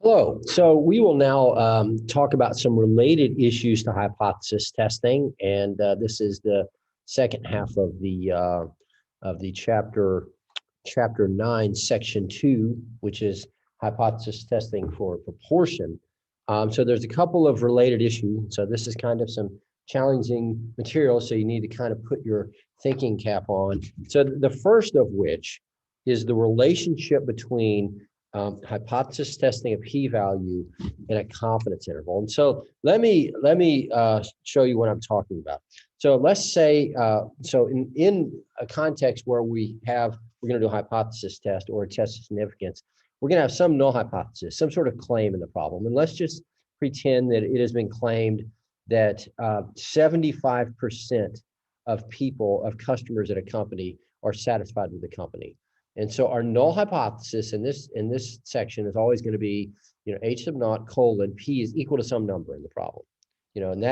Hello. So we will now talk about some related issues to hypothesis testing, and this is the second half of the chapter 9, section 2, which is hypothesis testing for proportion. So there's a couple of related issues. So this is kind of some challenging material. So you need to kind of put your thinking cap on. So the first of which is the relationship between hypothesis testing a p-value and a confidence interval. And so let me show you what I'm talking about. So let's say, so in a context where we're going to do a hypothesis test or a test of significance, we're going to have some null hypothesis, some sort of claim in the problem. And let's just pretend that it has been claimed that 75% of customers at a company are satisfied with the company. And so our null hypothesis in this section is always going to be, H sub naught colon P is equal to some number in the problem. And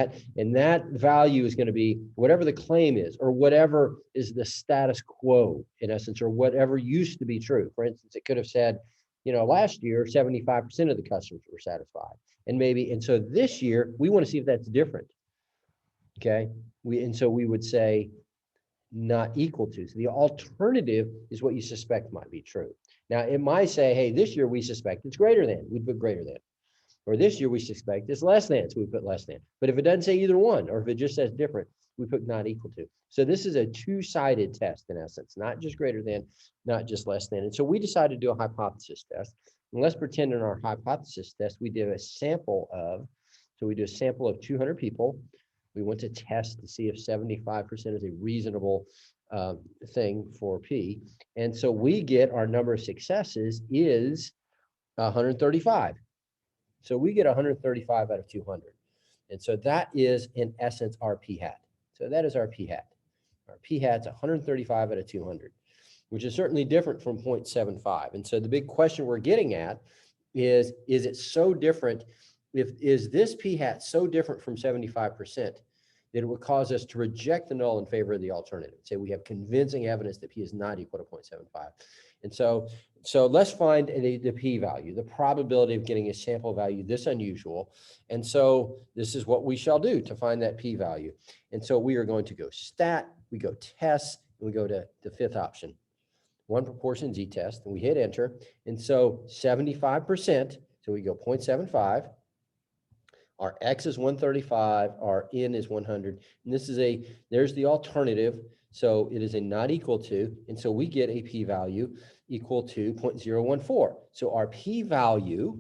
that value is going to be whatever the claim is, or whatever is the status quo in essence, or whatever used to be true. For instance, it could have said, last year 75% of the customers were satisfied, and so this year we want to see if that's different. Okay, so we would say not equal to. So the alternative is what you suspect might be true. Now it might say, hey, this year we suspect it's greater than, we'd put greater than. Or this year we suspect it's less than, so we put less than. But if it doesn't say either one, or if it just says different, we put not equal to. So this is a two-sided test in essence, not just greater than, not just less than. And so we decided to do a hypothesis test. And let's pretend in our hypothesis test, we did a sample of, so we do a sample of 200 people. We want to test to see if 75% is a reasonable thing for P. And so we get our number of successes is 135. So we get 135 out of 200. And so that is, in essence, our P hat. So that is our P hat. Our P hat's 135 out of 200, which is certainly different from 0.75. And so the big question we're getting at is it so different? Is this P hat so different from 75% that it would cause us to reject the null in favor of the alternative? Say we have convincing evidence that P is not equal to 0.75. And so let's find the p-value, the probability of getting a sample value this unusual. And so this is what we shall do to find that p-value. And so we are going to go stat, we go test, and we go to the fifth option, one proportion z-test, and we hit enter. And so 75%, so we go 0.75. Our X is 135, our N is 100. And this is there's the alternative. So it is a not equal to, and so we get a p-value equal to 0.014. So our p-value,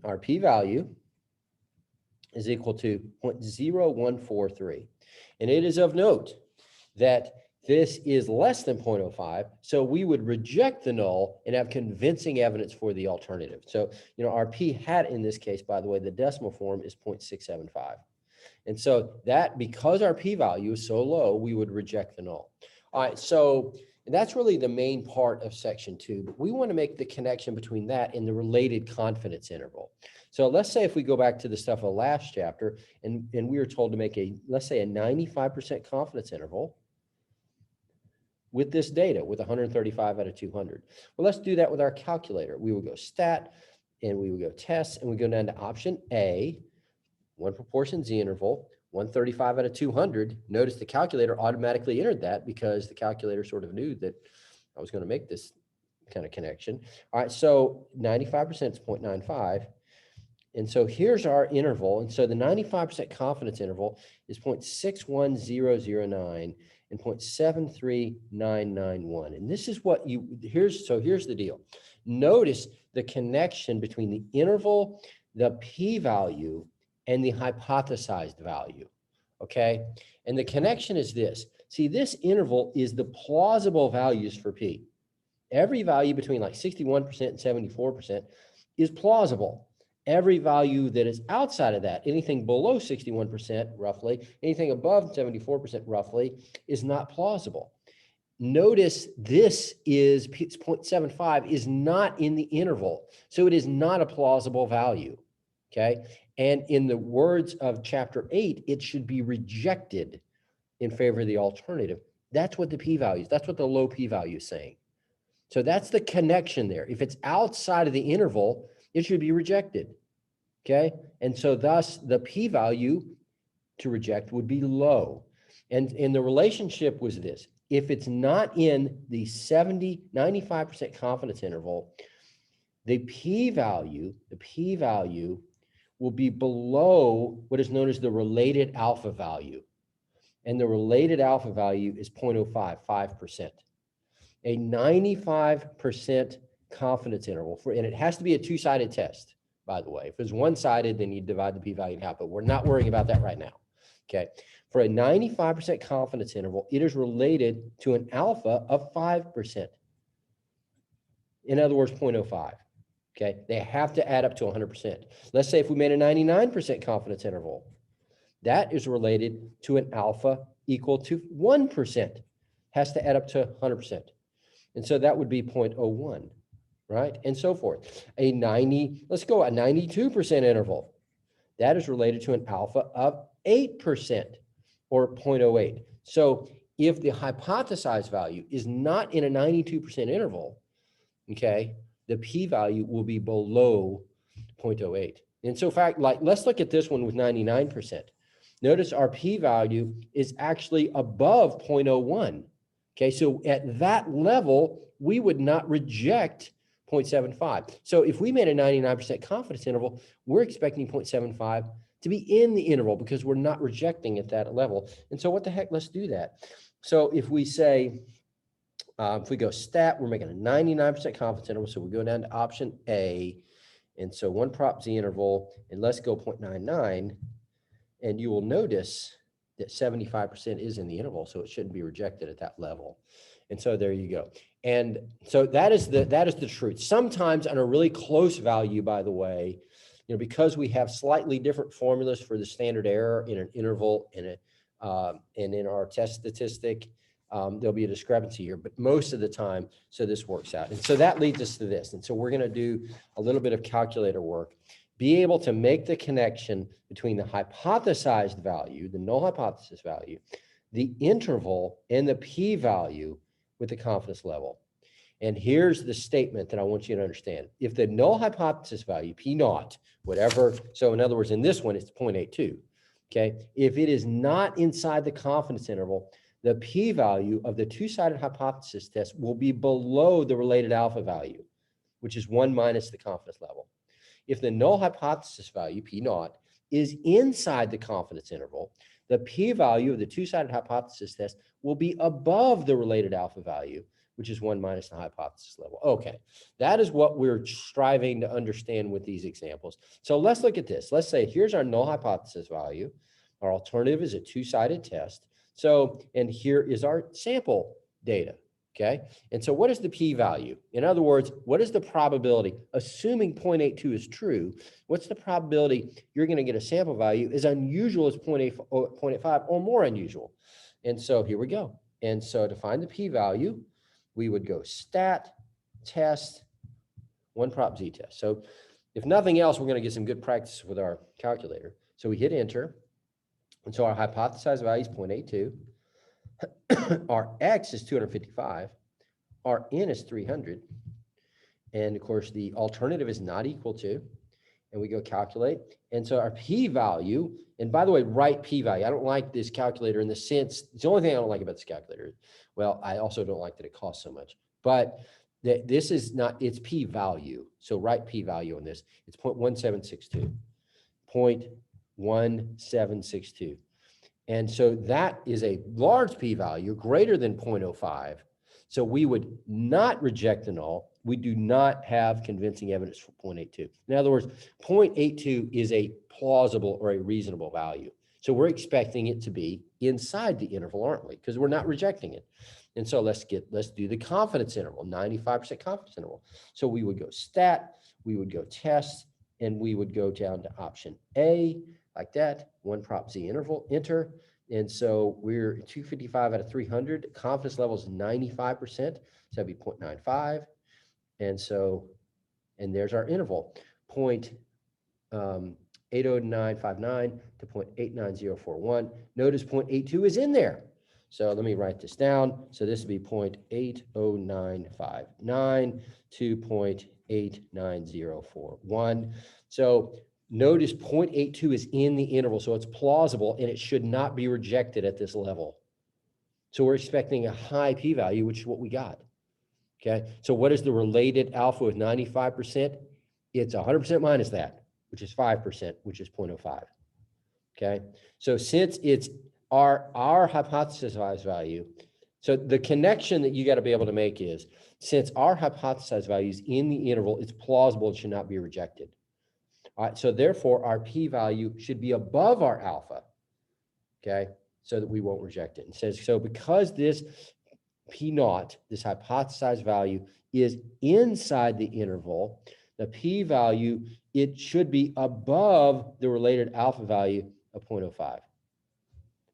our p-value is equal to 0.0143. And it is of note that this is less than 0.05, so we would reject the null and have convincing evidence for the alternative. So, our p hat in this case, by the way, the decimal form is 0.675. And so that, because our p-value is so low, we would reject the null. All right, so that's really the main part of section 2, but we want to make the connection between that and the related confidence interval. So let's say if we go back to the stuff of the last chapter, and we were told to make let's say a 95% confidence interval with this data, with 135 out of 200. Well, let's do that with our calculator. We will go stat, and we will go test, and we go down to option A, one proportion z interval, 135 out of 200. Notice the calculator automatically entered that because the calculator sort of knew that I was going to make this kind of connection. All right, so 95% is 0.95. And so here's our interval. And so the 95% confidence interval is 0.61009 and 0.73991. And this is what here's the deal. Notice the connection between the interval, the p-value, and the hypothesized value, okay? And the connection is this. See, this interval is the plausible values for P. Every value between like 61% and 74% is plausible. Every value that is outside of that, anything below 61% roughly, anything above 74% roughly, is not plausible. Notice this is 0.75 is not in the interval, so it is not a plausible value, okay? And in the words of chapter 8, it should be rejected in favor of the alternative. That's what the p-value is. That's what the low p-value is saying. So that's the connection there. If it's outside of the interval, it should be rejected. Okay. And so thus the p-value to reject would be low. And the relationship was this: if it's not in the 95% confidence interval, the p-value will be below what is known as the related alpha value. And the related alpha value is 0.05, 5%. A 95% confidence interval and it has to be a two-sided test, by the way. If it's one-sided, then you divide the p-value in half, but we're not worrying about that right now. Okay. For a 95% confidence interval, it is related to an alpha of 5%. In other words, 0.05. Okay. They have to add up to 100%. Let's say if we made a 99% confidence interval, that is related to an alpha equal to 1%, has to add up to 100%. And so that would be 0.01, right? And so forth. Let's go a 92% interval. That is related to an alpha of 8% or 0.08. So if the hypothesized value is not in a 92% interval, okay, the p-value will be below 0.08. And so in fact, like, let's look at this one with 99%. Notice our p-value is actually above 0.01. Okay, so at that level, we would not reject 0.75. So if we made a 99% confidence interval, we're expecting 0.75 to be in the interval because we're not rejecting at that level. And so what the heck, let's do that. So if we say, if we go stat, we're making a 99% confidence interval. So we go down to option A. And so one prop Z interval, and let's go 0.99. And you will notice that 75% is in the interval, so it shouldn't be rejected at that level. And so there you go. And so that is the truth. Sometimes on a really close value, by the way, because we have slightly different formulas for the standard error in an interval and in our test statistic, there'll be a discrepancy here, but most of the time, so this works out. And so that leads us to this. And so we're going to do a little bit of calculator work. Be able to make the connection between the hypothesized value, the null hypothesis value, the interval, and the p-value with the confidence level. And here's the statement that I want you to understand. If the null hypothesis value, p naught, whatever, so in other words, in this one, it's 0.82, okay? If it is not inside the confidence interval, the p-value of the two-sided hypothesis test will be below the related alpha value, which is 1 minus the confidence level. If the null hypothesis value, p naught, is inside the confidence interval, the p-value of the two-sided hypothesis test will be above the related alpha value, which is 1 minus the hypothesis level. Okay, that is what we're striving to understand with these examples. So let's look at this. Let's say here's our null hypothesis value. Our alternative is a two-sided test. So, and here is our sample data. Okay, and so what is the p-value? In other words, what is the probability, assuming 0.82 is true, what's the probability you're going to get a sample value as unusual as 0.85 or more unusual? And so here we go. And so to find the p-value, we would go stat, test, one prop Z test. So if nothing else, we're going to get some good practice with our calculator. So we hit enter. And so our hypothesized value is 0.82. Our X is 255, our N is 300. And of course, the alternative is not equal to, and we go calculate. And so our p-value, and by the way, write p-value. I don't like this calculator in the sense, it's the only thing I don't like about this calculator. Well, I also don't like that it costs so much, but this is not, it's p-value. So write p-value on this. It's 0.1762, 0.1762. And so that is a large p-value greater than 0.05. So we would not reject the null. We do not have convincing evidence for 0.82. In other words, 0.82 is a plausible or a reasonable value. So we're expecting it to be inside the interval, aren't we? Because we're not rejecting it. And so let's do the confidence interval, 95% confidence interval. So we would go stat, we would go test, and we would go down to option A, like that, one prop Z interval, enter. And so we're 255 out of 300. Confidence level is 95%. So that'd be 0.95. And so, and there's our interval, 0.80959 to 0.89041. Notice 0.82 is in there. So let me write this down. So this would be 0.80959 to 0.8904. So notice 0.82 is in the interval, so it's plausible and it should not be rejected at this level. So we're expecting a high p-value, which is what we got. Okay, so what is the related alpha with 95%? It's 100% minus that, which is 5%, which is 0.05. Okay, so since it's our hypothesized value, so the connection that you got to be able to make is, since our hypothesized value is in the interval, it's plausible, it should not be rejected. All right, so therefore our p-value should be above our alpha, okay, so that we won't reject it. It says, so because this P naught, this hypothesized value, is inside the interval, the p-value, it should be above the related alpha value of 0.05.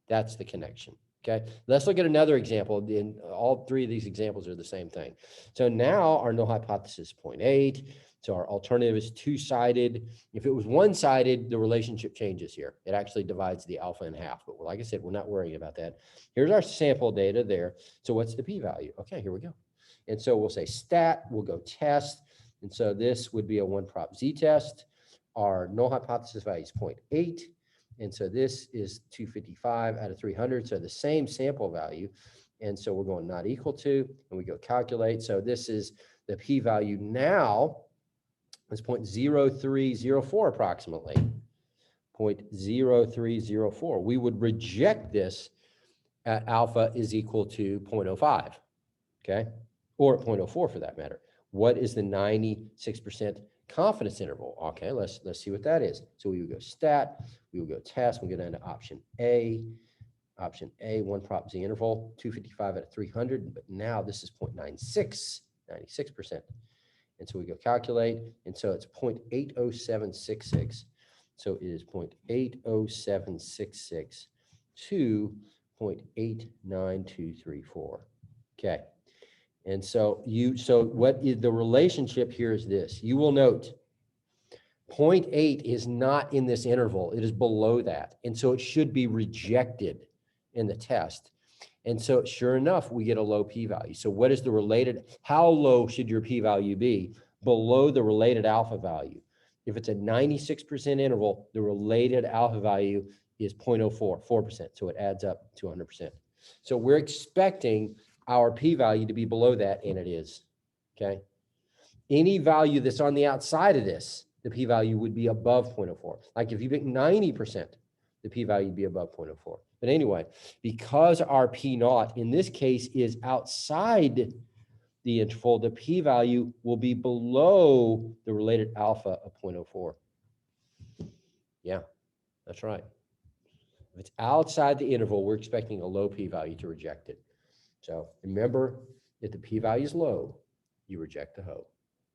That's the connection. Okay, let's look at another example. In all three of these examples are the same thing. So now our null hypothesis is 0.8. So our alternative is two-sided. If it was one-sided, the relationship changes here. It actually divides the alpha in half. But like I said, we're not worrying about that. Here's our sample data there. So what's the p-value? Okay, here we go. And so we'll say stat, we'll go test. And so this would be a one-prop z-test. Our null hypothesis value is 0.8. And so this is 255 out of 300. So the same sample value. And so we're going not equal to, and we go calculate. So this is the p-value now. It's 0.0304 approximately, 0.0304. We would reject this at alpha is equal to 0.05, okay? Or at 0.04 for that matter. What is the 96% confidence interval? Okay, let's see what that is. So we would go stat, we would go test, we go down to option A, one prop z interval, 255 out of 300, but now this is 0.96, 96%. And so we go calculate, and so it's 0.80766. So it is 0.80766 to 0.89234. Okay. And so what is the relationship here is this. You will note 0.8 is not in this interval. It is below that. And so it should be rejected in the test. And so sure enough, we get a low p-value. So what is the related, how low should your p-value be? Below the related alpha value. If it's a 96% interval, the related alpha value is 0.04, 4%. So it adds up to 100%. So we're expecting our p-value to be below that, and it is, okay? Any value that's on the outside of this, the p-value would be above 0.04. Like if you pick 90%, the p-value would be above 0.04. But anyway, because our p naught in this case is outside the interval, the p-value will be below the related alpha of 0.04. Yeah, that's right. If it's outside the interval, we're expecting a low p-value to reject it. So remember, if the p-value is low, you reject the hoe.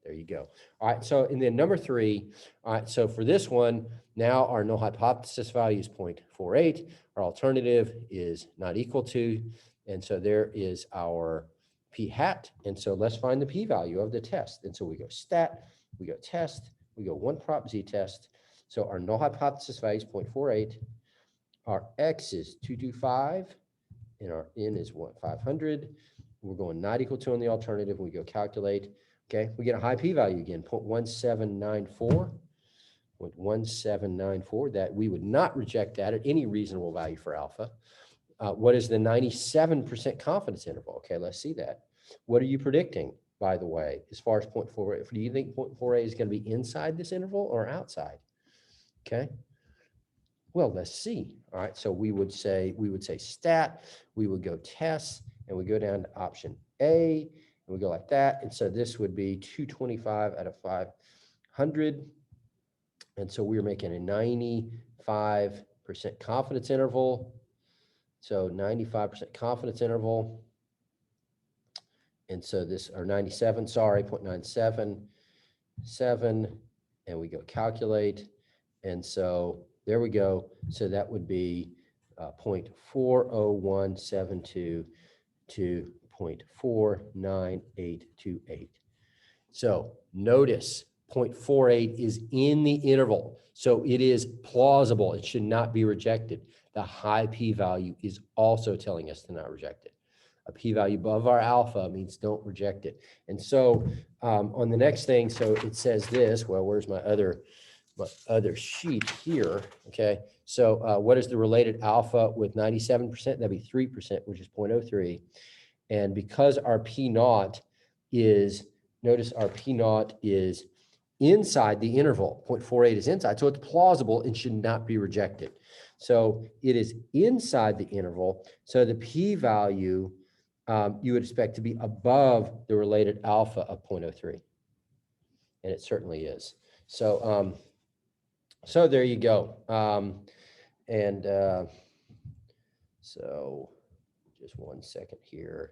There you go. All right, so and then number 3, all right, so for this one, now our null hypothesis value is 0.48. Our alternative is not equal to, and so there is our p hat. And so let's find the p-value of the test. And so we go stat, we go test, we go one prop z-test. So our null hypothesis value is 0.48. Our x is 225, and our n is 500. We're going not equal to on the alternative. We go calculate. Okay, we get a high p-value again, 0.1794. 0.1794, that we would not reject that at any reasonable value for alpha. What is the 97% confidence interval? Okay, let's see that. What are you predicting, by the way, as far as 0.48? Do you think 0.48 is going to be inside this interval or outside? Okay. Well, let's see. All right, so we would say stat, we would go test, and we go down to option A, and we go like that. And so this would be 225 out of 500. And so we're making a 95% confidence interval. So 95% confidence interval. And so this, or 97, sorry, 0.977, and we go calculate. And so there we go. So that would be 0.40172 to 0.49828. So notice 0.48 is in the interval. So it is plausible. It should not be rejected. The high p-value is also telling us to not reject it. A p-value above our alpha means don't reject it. And so on the next thing, so it says this, well, where's my other sheet here? Okay, so what is the related alpha with 97%? That'd be 3%, which is 0.03. And because our P naught is, notice our P naught is inside the interval, 0.48 is inside, so it's plausible and should not be rejected. So it is inside the interval, so the p-value you would expect to be above the related alpha of 0.03, and it certainly is. So so there you go. So just 1 second here.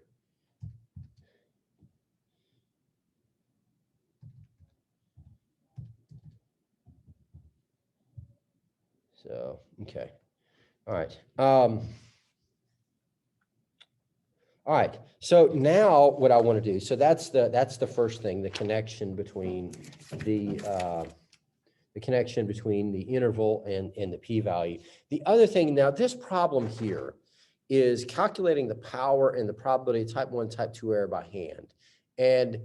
So, okay. All right. All right. So now what I want to do, so that's the first thing, the connection between the interval and the p-value. The other thing, now this problem here is calculating the power and the probability of type 1, type 2 error by hand. And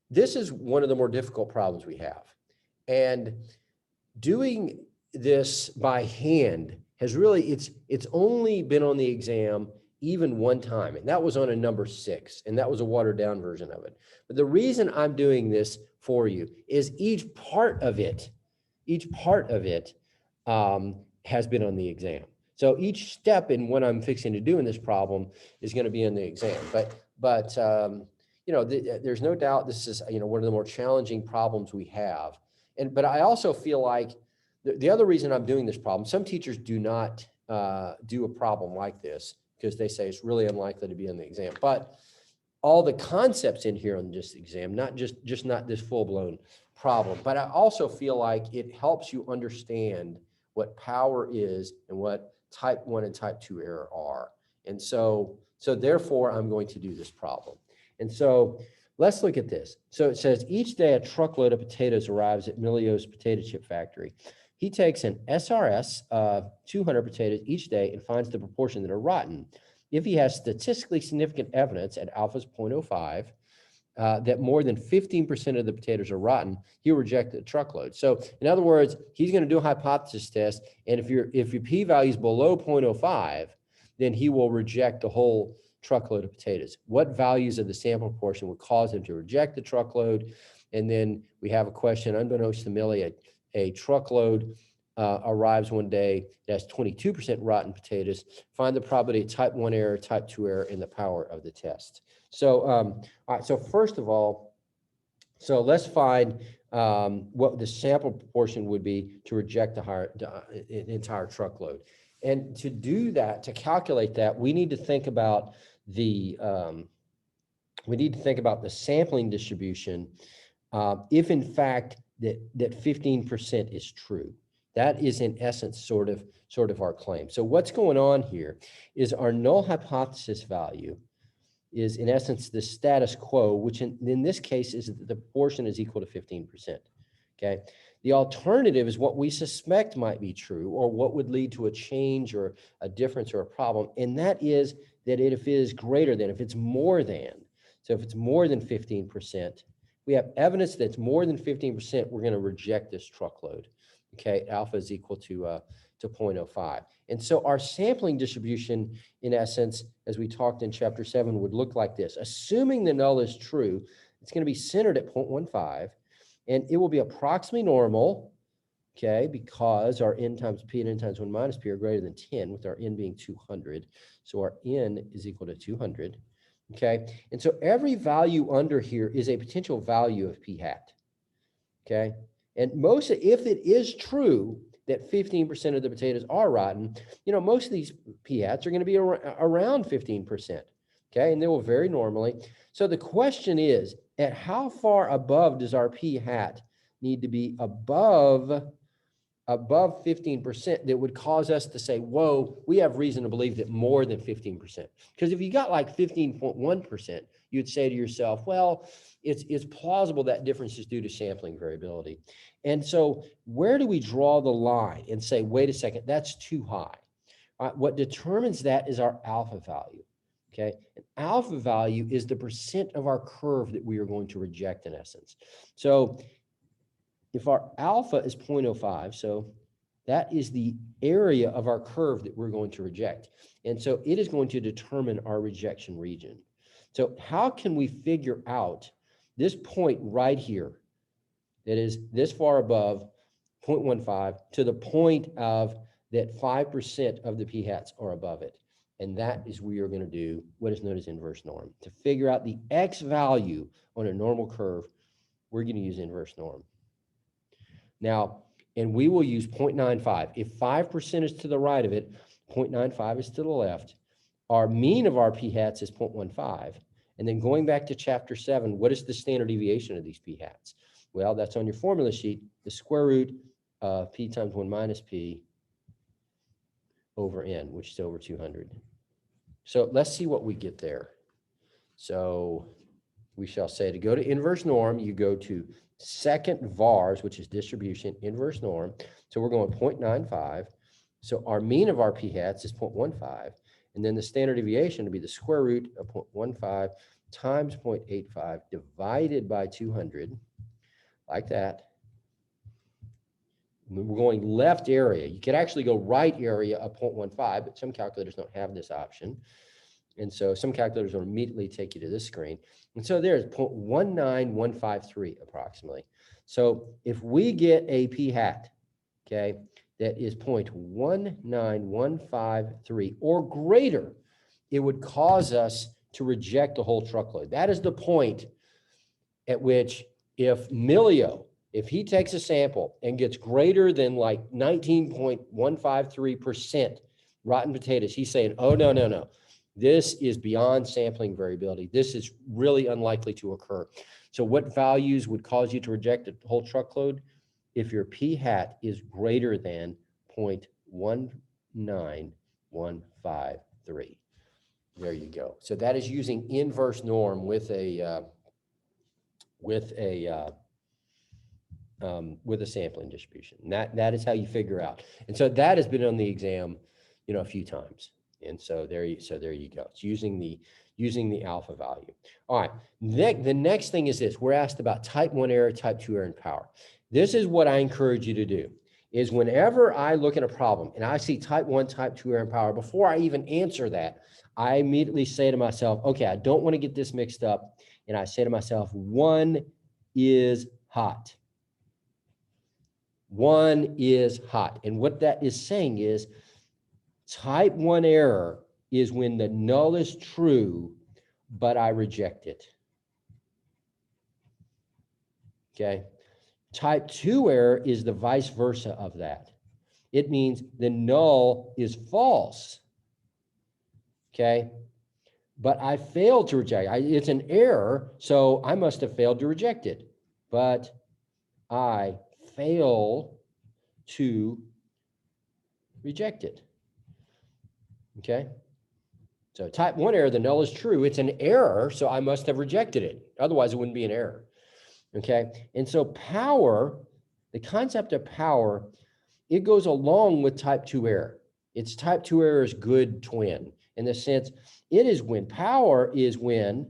this is one of the more difficult problems we have. And doing this by hand has really, it's only been on the exam even one time, and that was on a number 6, and that was a watered down version of it. But the reason I'm doing this for you is each part of it has been on the exam. So each step in what I'm fixing to do in this problem is going to be in the exam. But there's no doubt this is one of the more challenging problems we have. But I also feel like the other reason I'm doing this problem, some teachers do not do a problem like this because they say it's really unlikely to be in the exam. But all the concepts in here on this exam, not just not this full-blown problem, but I also feel like it helps you understand what power is and what type 1 and type 2 error are. And so therefore I'm going to do this problem. And so let's look at this. So it says each day a truckload of potatoes arrives at Milio's potato chip factory. He takes an SRS of 200 potatoes each day and finds the proportion that are rotten. If he has statistically significant evidence at alpha's 0.05 that more than 15% of the potatoes are rotten, he'll reject the truckload. So in other words, he's going to do a hypothesis test, and if your p-value is below 0.05, then he will reject the whole truckload of potatoes. What values of the sample proportion would cause him to reject the truckload? And then we have a question, unbeknownst to Millie, a truckload arrives one day that has 22% rotten potatoes. Find the probability of type 1 error, type 2 error, and the power of the test. So, all right, so first of all, so let's find what the sample proportion would be to reject the entire truckload. And to do that, to calculate that, we need to think about the sampling distribution if in fact that 15% is true. That is in essence sort of our claim. So what's going on here is our null hypothesis value is in essence the status quo, which in this case is that the proportion is equal to 15%. Okay. The alternative is what we suspect might be true, or what would lead to a change or a difference or a problem. And that is that if it is greater than, if it's more than, so if it's more than 15%, we have evidence that's more than 15%, we're going to reject this truckload. Okay, alpha is equal to 0.05. And so our sampling distribution, in essence, as we talked in chapter 7, would look like this. Assuming the null is true, it's going to be centered at 0.15, and it will be approximately normal, okay, because our n times p and n times 1 minus p are greater than 10, with our n being 200. So our n is equal to 200, okay? And so every value under here is a potential value of p hat, okay? And if it is true that 15% of the potatoes are rotten, most of these p hats are going to be around 15%, okay? And they will vary normally. So the question is, at how far above does our p hat need to be above 15% that would cause us to say, whoa, we have reason to believe that more than 15%? Because if you got like 15.1%, you'd say to yourself, well, it's plausible that difference is due to sampling variability. And so where do we draw the line and say, wait a second, that's too high? What determines that is our alpha value, Okay, an alpha value is the percent of our curve that we are going to reject in essence. So if our alpha is 0.05, so that is the area of our curve that we're going to reject. And so it is going to determine our rejection region. So how can we figure out this point right here that is this far above 0.15 to the point of that 5% of the p-hats are above it? And that is we are going to do what is known as inverse norm. To figure out the x value on a normal curve, we're going to use inverse norm. Now, and we will use 0.95. If 5% is to the right of it, 0.95 is to the left. Our mean of our p-hats is 0.15. And then going back to chapter 7, what is the standard deviation of these p-hats? Well, that's on your formula sheet, the square root of p times 1 minus p over n, which is over 200. So let's see what we get there. So we shall say to go to inverse norm, you go to second vars, which is distribution, inverse norm. So we're going 0.95. So our mean of our p-hats is 0.15. And then the standard deviation to be the square root of 0.15 times 0.85 divided by 200, like that. We're going left area. You could actually go right area of 0.15, but some calculators don't have this option. And so some calculators will immediately take you to this screen. And so there's 0.19153 approximately. So if we get a p-hat, okay, that is 0.19153 or greater, it would cause us to reject the whole truckload. That is the point at which if Milio, if he takes a sample and gets greater than like 19.153% rotten potatoes, he's saying, oh, no, no, no. This is beyond sampling variability. This is really unlikely to occur. So what values would cause you to reject a whole truckload? If your p-hat is greater than 0.19153. There you go. So that is using inverse norm with a sampling distribution. And that is how you figure out. And so that has been on the exam, a few times. And so there you go. It's using the alpha value. All right. The next thing is this. We're asked about type 1 error, type 2 error, and power. This is what I encourage you to do. Is whenever I look at a problem and I see type 1, type 2 error, and power, before I even answer that, I immediately say to myself, okay, I don't want to get this mixed up. And I say to myself, 1 is hot. 1 is hot. And what that is saying is type 1 error is when the null is true, but I reject it. Okay. Type 2 error is the vice versa of that. It means the null is false. Okay. But I failed to reject it. It's an error, so I must have failed to reject it. But I fail to reject it. Okay. So type 1 error, the null is true. It's an error, so I must have rejected it. Otherwise, it wouldn't be an error. Okay. And so power, the concept of power, it goes along with type 2 error. It's type 2 error's good twin in the sense it is when power is when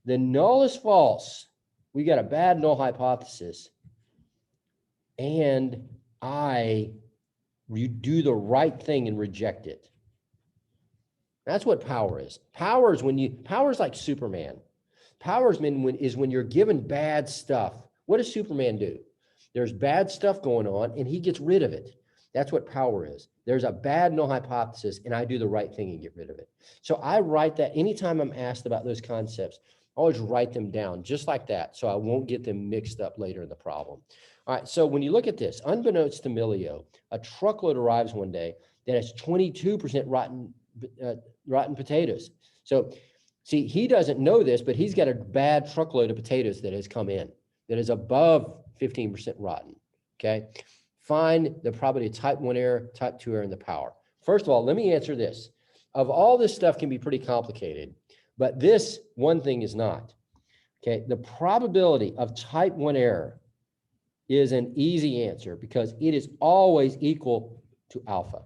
the null is false. We got a bad null hypothesis. And you do the right thing and reject it. That's what power is. Power is like Superman. Power is when you're given bad stuff. What does Superman do? There's bad stuff going on and he gets rid of it. That's what power is. There's a bad null hypothesis and I do the right thing and get rid of it. So I write that anytime I'm asked about those concepts, I always write them down just like that so I won't get them mixed up later in the problem. All right, so when you look at this, unbeknownst to Milio, a truckload arrives one day that has 22% rotten potatoes. So see, he doesn't know this, but he's got a bad truckload of potatoes that has come in that is above 15% rotten, okay? Find the probability of type 1 error, type 2 error, and the power. First of all, let me answer this. Of all this stuff can be pretty complicated, but this one thing is not, okay? The probability of type 1 error is an easy answer because it is always equal to alpha.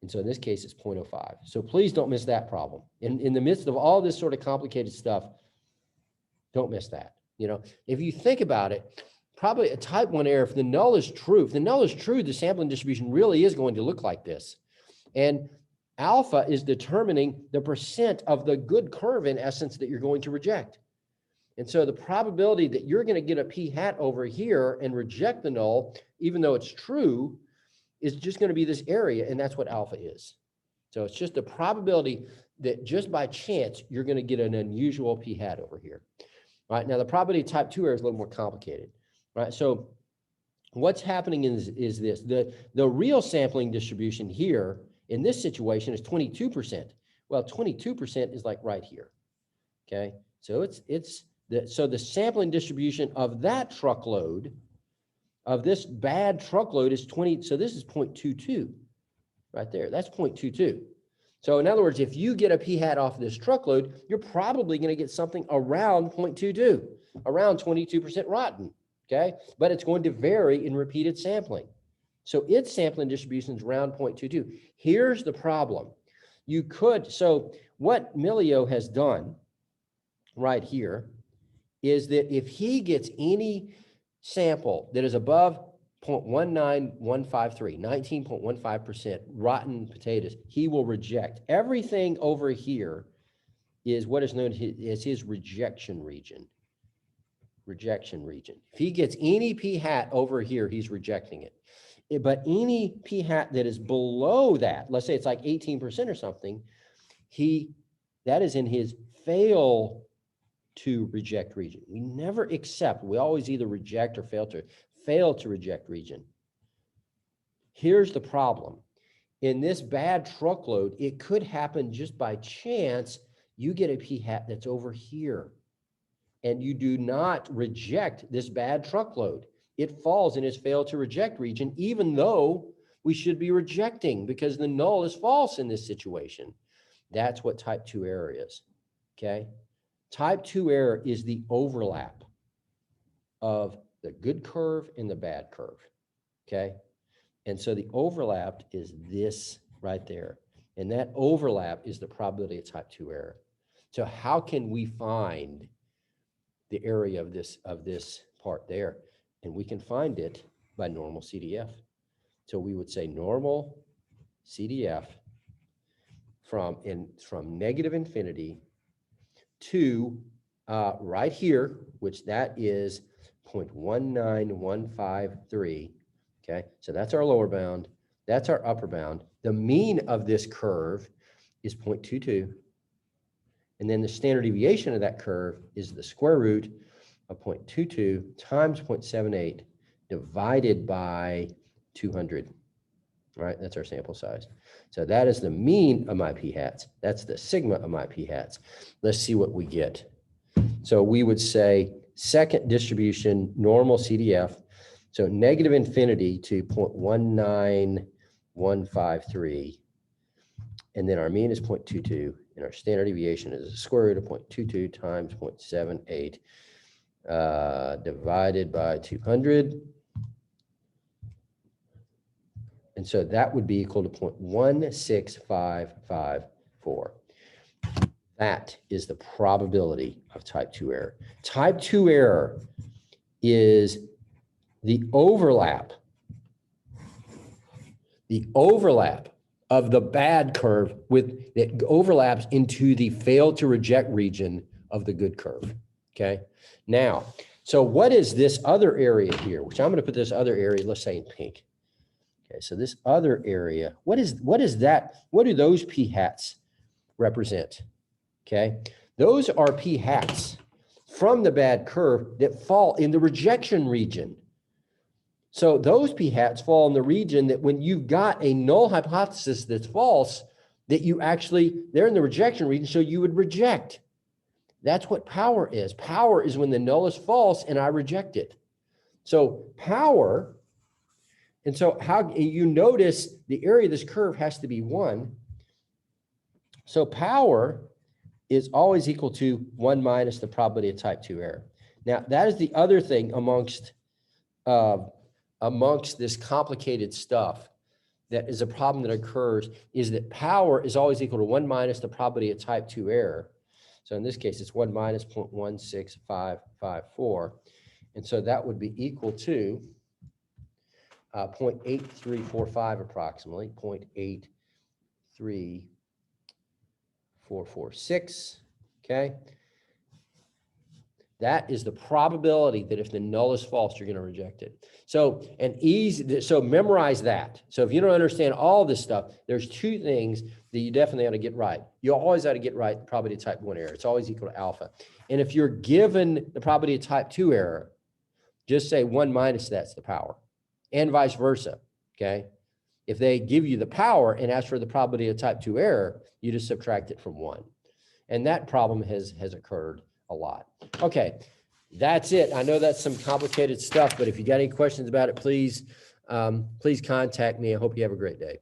And so in this case, it's 0.05. So please don't miss that problem. In the midst of all this sort of complicated stuff, don't miss that. You know, if you think about it, probably a type 1 error, if the null is true, the sampling distribution really is going to look like this. And alpha is determining the percent of the good curve, in essence, that you're going to reject. And so the probability that you're going to get a p hat over here and reject the null, even though it's true, is just going to be this area, and that's what alpha is. So it's just the probability that just by chance, you're going to get an unusual p hat over here. All right, now the probability of type 2 error is a little more complicated. Right, so what's happening is this. The real sampling distribution here in this situation is 22%. Well, 22% is like right here. Okay, so the sampling distribution of that truckload, of this bad truckload, is 20. So this is 0.22 right there. That's 0.22. So in other words, if you get a p hat off this truckload, you're probably going to get something around 0.22, around 22% rotten. Okay, but it's going to vary in repeated sampling. So its sampling distribution is around 0.22. Here's the problem. So what Milio has done right here is that if he gets any sample that is above 0.19153, 19.15% rotten potatoes, he will reject. Everything over here is what is known as his rejection region. If he gets any p hat over here, he's rejecting it. But any p hat that is below that, let's say it's like 18% or something, that is in his fail to reject region. We never accept. We always either reject or fail to reject region. Here's the problem. In this bad truckload, it could happen just by chance. You get a p hat that's over here, and you do not reject this bad truckload. It falls in his fail to reject region, even though we should be rejecting, because the null is false in this situation. That's what type 2 error is. Okay. Type 2 error is the overlap of the good curve and the bad curve. Okay. And so the overlap is this right there. And that overlap is the probability of type 2 error. So how can we find the area of this part there? And we can find it by normal CDF. So we would say normal CDF from negative infinity to right here, which that is 0.19153. Okay, so that's our lower bound. That's our upper bound. The mean of this curve is 0.22. And then the standard deviation of that curve is the square root of 0.22 times 0.78 divided by 200. All right, that's our sample size. So that is the mean of my p hats. That's the sigma of my p hats. Let's see what we get. So we would say second distribution, normal CDF. So negative infinity to 0.19153. And then our mean is 0.22. And our standard deviation is the square root of 0.22 times 0.78 divided by 200. And so that would be equal to 0.16554. That is the probability of type 2 error. Type 2 error is the overlap of the bad curve that overlaps into the fail to reject region of the good curve. Okay. Now, so what is this other area here, which I'm going to put this other area, let's say in pink. Okay. So this other area, what is that? What do those p hats represent? Okay. Those are p hats from the bad curve that fall in the rejection region. So those p hats fall in the region that when you've got a null hypothesis that's false, that they're in the rejection region, so you would reject. That's what power is. Power is when the null is false and I reject it. So power, and so how you notice the area of this curve has to be 1. So power is always equal to 1 minus the probability of type 2 error. Now that is the other thing amongst this complicated stuff that is a problem that occurs is that power is always equal to 1 minus the probability of type 2 error. So in this case, it's 1 minus 0.16554. And so that would be equal to 0.8345 approximately, 0.83446, okay? That is the probability that if the null is false, you're going to reject it. So so memorize that. So if you don't understand all this stuff, there's two things that you definitely ought to get right. You always ought to get right the probability of type 1 error. It's always equal to alpha. And if you're given the probability of type 2 error, just say 1 minus that's the power, and vice versa, okay? If they give you the power and ask for the probability of type 2 error, you just subtract it from 1. And that problem has occurred a lot. Okay, that's it. I know that's some complicated stuff, but if you got any questions about it, please contact me. I hope you have a great day.